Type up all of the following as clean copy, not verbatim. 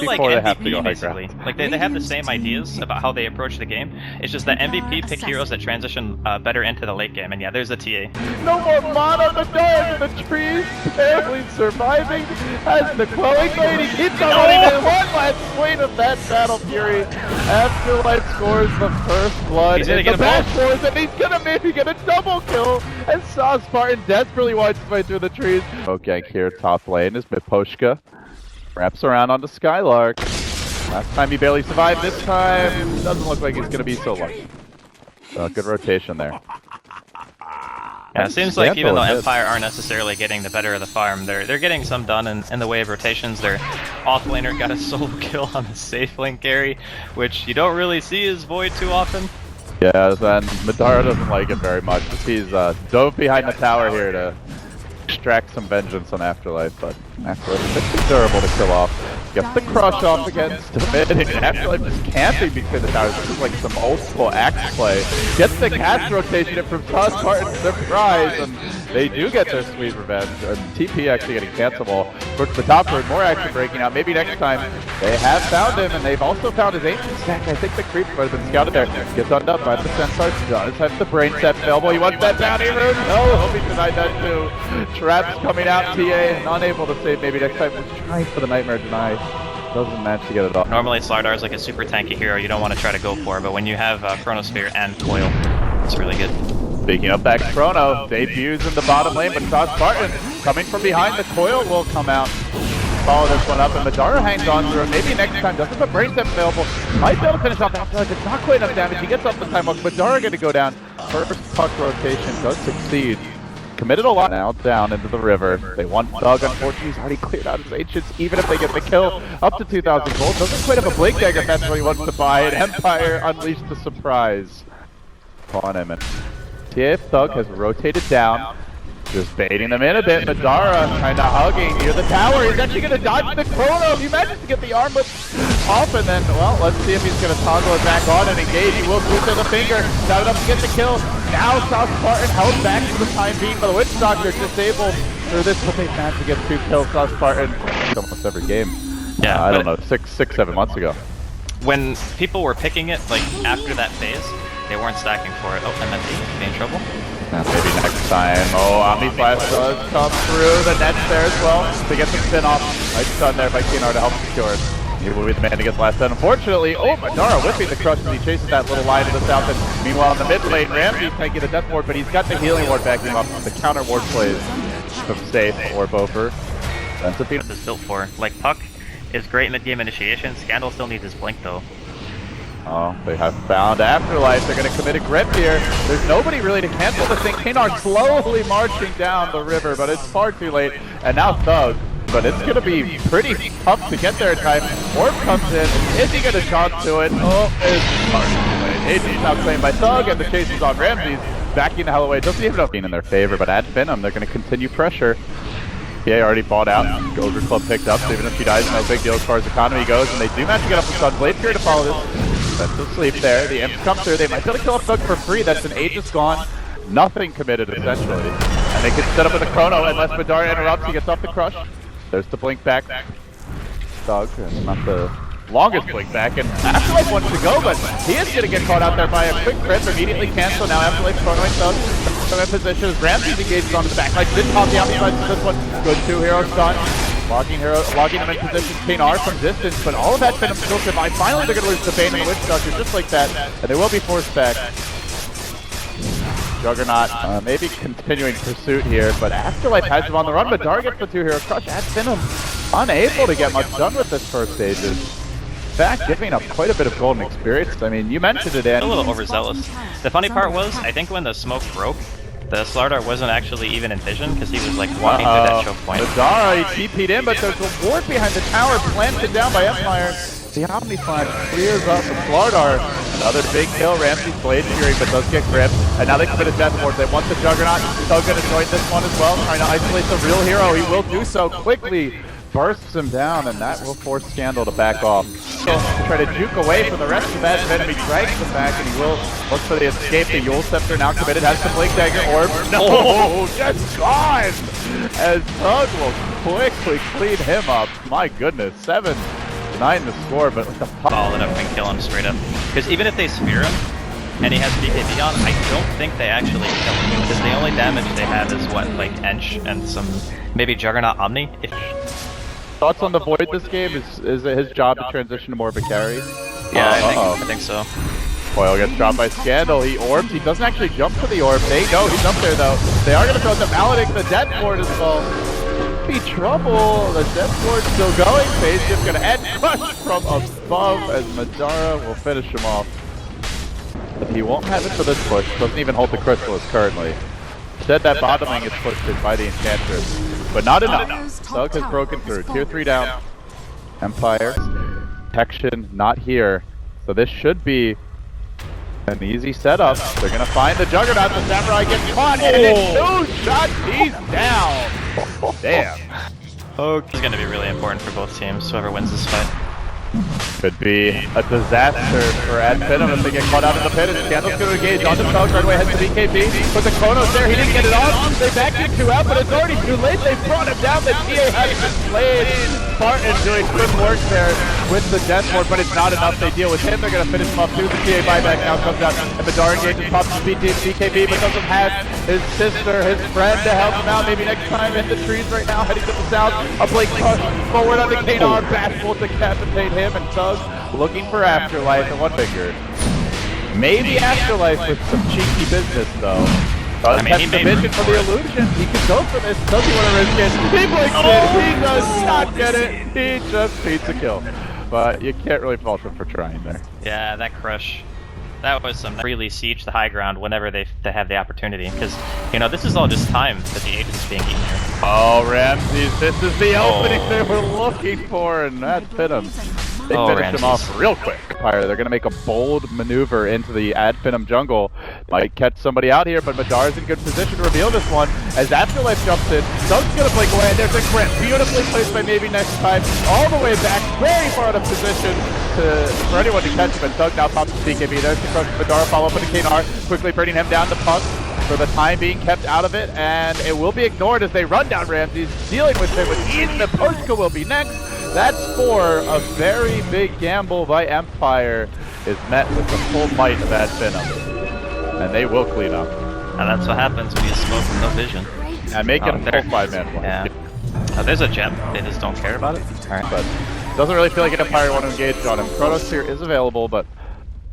They're like before they have to MVP go high basically. ground. Like they have the same ideas about how they approach the game. It's just that MVP pick heroes that transition better into the late game. And yeah, there's a TA. No more mana, the dark in the trees, barely surviving as the glowing lady keeps on winning. One last swing of that Battle Fury. Afterlife scores the first blood. He's gonna in get the a back force, and he's gonna maybe get a double kill. And Sauce Spartan desperately winds his way through the trees. Gank here, top lane is Miposhka. Wraps around onto Skylark. Last time he barely survived, this time doesn't look like he's gonna be so lucky. Good rotation there. Yeah, it seems like even though Empire aren't necessarily getting the better of the farm, they're getting some done in the way of rotations. Their offlaner got a solo kill on the safe lane carry, which you don't really see as Void too often. Yeah, and Madara doesn't like it very much. He's dove behind the tower here to extract some vengeance on Afterlife, but Afterlife is pretty durable to kill off. Gets the crush off against the mid, and Afterlife is camping between the towers. This is like some old school axe play. Gets the cast rotation from Sauce Spartan, surprise, and they do get their sweet revenge. And TP actually getting cancelable. Towards the top road, more action breaking out. Maybe next time they have found him, and they've also found his ancient stack. I think the creep might have been scouted there. Gets undone by the Centaur. Does have the brain set available. He wants that bounty rune. No, hope he denied that too. Traps coming out. TA unable to save. Maybe next time. Was trying for the Nightmare Deny. Doesn't manage to get it off. Normally Slardar is like a super tanky hero you don't want to try to go for, but when you have Chronosphere and Coil, it's really good. Speaking of back Chrono, debuts in the bottom lane, but Sauce Spartan coming from behind, the Coil will come out. Follow this one up, and Madara hangs on through it. Maybe next time, doesn't have a brain set available. Might be able to finish off Afterlife. It's not quite enough damage. He gets up the time. Madara going to go down. First puck rotation does succeed. Committed a lot now down into the river. They want Thug, unfortunately he's already cleared out his ancients, even if they get the kill up to 2,000 gold. Doesn't quite have a Blink Dagger if that's what he wants to buy it. Empire unleashed the surprise on him. And TF Thug has rotated down, just baiting them in a bit. Madara kind of hugging near the tower. He's actually going to dodge the Chrono. He manages to get the armlet off, and then, well, let's see if he's going to toggle it back on and engage. He will boost to the finger. Not enough to get the kill. Now Sauce Spartan held back for the time being, but the Witch Doctor disabled through this, but they managed to get 2 kills. Sauce Spartan almost every game. Yeah, I don't know, 7 months ago. When people were picking it, like after that phase, they weren't stacking for it. Oh, MMD, in trouble? Maybe next time. Oh, Omni Flash does come through. The net's there as well to get the spin off. Nice stun there by Kinar to help secure it. He will be the man to get the last set. Unfortunately, oh, Madara whipping the crush as he chases that little line to the south. And meanwhile, in the mid lane, Ramsey's taking the death ward, but he's got the healing ward backing him up. The counter ward plays from Safe or Bofer. That's what this is built for. Like, Puck is great mid-game initiation. Scandal still needs his blink, though. Oh, they have found Afterlife. They're going to commit a grip here. There's nobody really to cancel the thing. Kinar slowly marching down the river, but it's far too late. And now Thug. But it's going to be pretty tough to get there in time. Orb comes in. Is he going to jump to it? Oh, it's far too late. Agent's now claimed by Thug, and the chase is on Ramses. Backing the hell away. Doesn't even have being in their favor, but at FINEM, they're going to continue pressure. PA already bought out. Ogre Club picked up, so even if she dies, no big deal as far as economy goes. And they do manage to get up with Sunblade here to follow this. That's asleep there. The imps come through. They might be able to kill a Thug for free. That's an Aegis gone. Nothing committed, essentially. And they can set up with a Chrono unless Madara interrupts. He gets off the crush. There's the blink back. Thug, not the longest blink back, and Afterlife wants to go, but he is going to get caught out there by a quick crit, immediately cancel. Now Afterlife chronoing Thug from in position as Ramses engages onto the back. Like, didn't pop the outside for this one. Good 2-hero stun. Logging him in position. Kinar from distance, but all of that FINEM still survive. Finally, they're going to lose the Bane and the Witch Doctor just like that, and they will be forced back. Juggernaut maybe continuing pursuit here, but Afterlife has him on the run. Madara gets the 2-hero crush at FINEM. Unable to get much done with this first stages. In fact, giving up quite a bit of golden experience. I mean, you mentioned it, Andy. A little overzealous. The funny part was, I think when the smoke broke, the Slardar wasn't actually even in vision because he was like walking through that choke point. Madara, he TP'd in, but there's a ward behind the tower planted down by Empire. The Omni Flash clears up the Slardar. Another big kill. Ramsey's Blade Fury, but does get gripped. And now they commit a death ward. They want the Juggernaut. Thug going to join this one as well, trying to isolate the real hero. He will do so quickly. Bursts him down, and that will force Scandal to back off. To try to juke away from the rest of that FINEM. He drags him back, and he will look for the escape. The Yule Scepter now committed. Has the Blink Dagger Orb. No! Just gone! As Thug will quickly clean him up. My goodness. 7 denying the score, but with the follow it up and kill him straight up. Because even if they spear him, and he has BKB on, I don't think they actually kill him. Because the only damage they have is what, like Ench and some, maybe Juggernaut Omni? Thoughts on the Void this game? Is it his job to transition to more of a carry? Yeah, I think so. Foil gets dropped by Scandal, he orbs, he doesn't actually jump to the orb, they know he's up there though. They are going to throw the Maledict, the Death Ward as well. Be trouble, the Death Ward still going, Phase Shift going to end, crush from above as Madara will finish him off. But he won't have it for this push, doesn't even hold the Chrysalis currently. Instead that bottoming is pushed in by the Enchantress, but not enough. Thug has broken through, tier 3 down. Empire, protection not here, so this should be an easy setup. They're gonna find the Juggernaut, the Samurai gets caught, and in 2 shots, he's down! Damn. Okay. It's gonna be really important for both teams, whoever wins this fight. Could be a disaster for FINEM if they get caught out in the pit, and Scandal's gonna engage on the Thug, right away heads to BKB, put the Chronos there, he didn't get it off, they backed it 2 out, but it's already too late, they brought him down, the TA has been slayed. Spartan doing good work there with the Death Ward, but it's not enough, they deal with him, they're gonna finish him off too, the TA buyback now comes out, and Madara engages, pops his BKB, but doesn't have his sister, his friend to help him out, maybe next time in the trees right now, heading to the south, a Blake push forward on the Kanar, Bashful to decapitate him, and Thug looking for Afterlife and one finger. Maybe Afterlife with some cheeky business though. I mean, he the vision for the illusion. He could go for this. Does he want to risk it? He blinks it. He does not get it. He just beats a kill. But you can't really fault him for trying there. Yeah, that crush. That was some really siege the high ground whenever they have the opportunity. Because, you know, this is all just time that the agent's being eaten here. Oh, Ramses, this is the opening they were looking for, and that's FINEM. They finish him off real quick. They're going to make a bold maneuver into the FINEM jungle. Might catch somebody out here, but Madara's in good position to reveal this one. As Afterlife jumps in, Thug's going to blink away, and there's a grip. Beautifully placed by maybe next time. All the way back, very far out of position for anyone to catch him. And Thug now pops his BKB. There's the crush. Madara follow up with the Kanar, quickly bringing him down to Puck. For the time being kept out of it, and it will be ignored as they run down Ramses, dealing with it with ease. The Poshka will be next. That score, a very big gamble by Empire, is met with the full might of FINEM. And they will clean up. And that's what happens when you smoke with no vision. And make it a full 5-man fight. Yeah. There's a gem, they just don't care about it. Alright. But doesn't really feel like an Empire want to engage on him. Chronosphere is available, but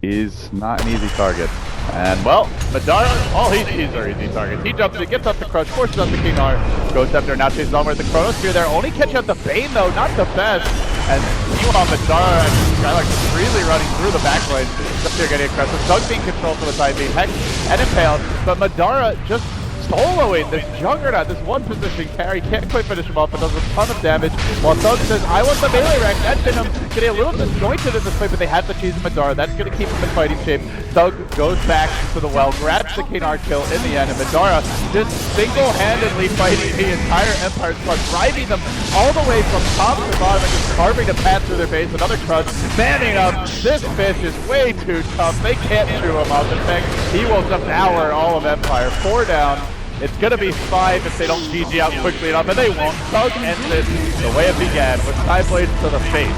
he's not an easy target. And well, Madara, all he sees are easy targets. He jumps in, gets up the crush, forces up the Kanar, goes up there, now chases on with the Chronosphere there. Only catch out the Bane though, not the best. And you on Madara and Skylark is really running through the backline. Up there getting aggressive. Thug being controlled for the time being, heck and impaled. But Madara just soloing this Juggernaut, this one position carry, can't quite finish him off, but does a ton of damage. While Thug says, I want the melee rack. That's been getting a little disjointed in this fight, but they have to choose Madara. That's going to keep him in fighting shape. Thug goes back to the well, grabs the Kanar kill in the end, and Madara just single-handedly fighting the entire Empire squad, driving them all the way from top to bottom and just carving a path through their base. Another crunch, manning up. This fish is way too tough. They can't chew him up. In fact, he will devour all of Empire. 4 down. It's gonna be 5 if they don't GG out quickly enough, and they won't. Thug ends it the way it began, with Side Blades to the face.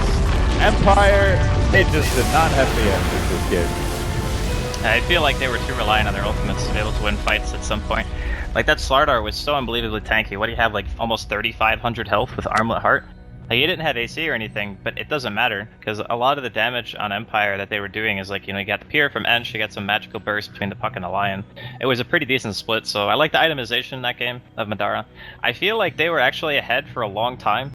Empire, they just did not have the answers this game. I feel like they were too reliant on their ultimates to be able to win fights at some point. Like, that Slardar was so unbelievably tanky. What do you have, like, almost 3,500 health with Armlet Heart? Like, he didn't have AC or anything, but it doesn't matter, because a lot of the damage on Empire that they were doing is like, you know, you got the Pier from Ench, you got some magical burst between the Puck and the Lion. It was a pretty decent split, so I like the itemization in that game of Madara. I feel like they were actually ahead for a long time.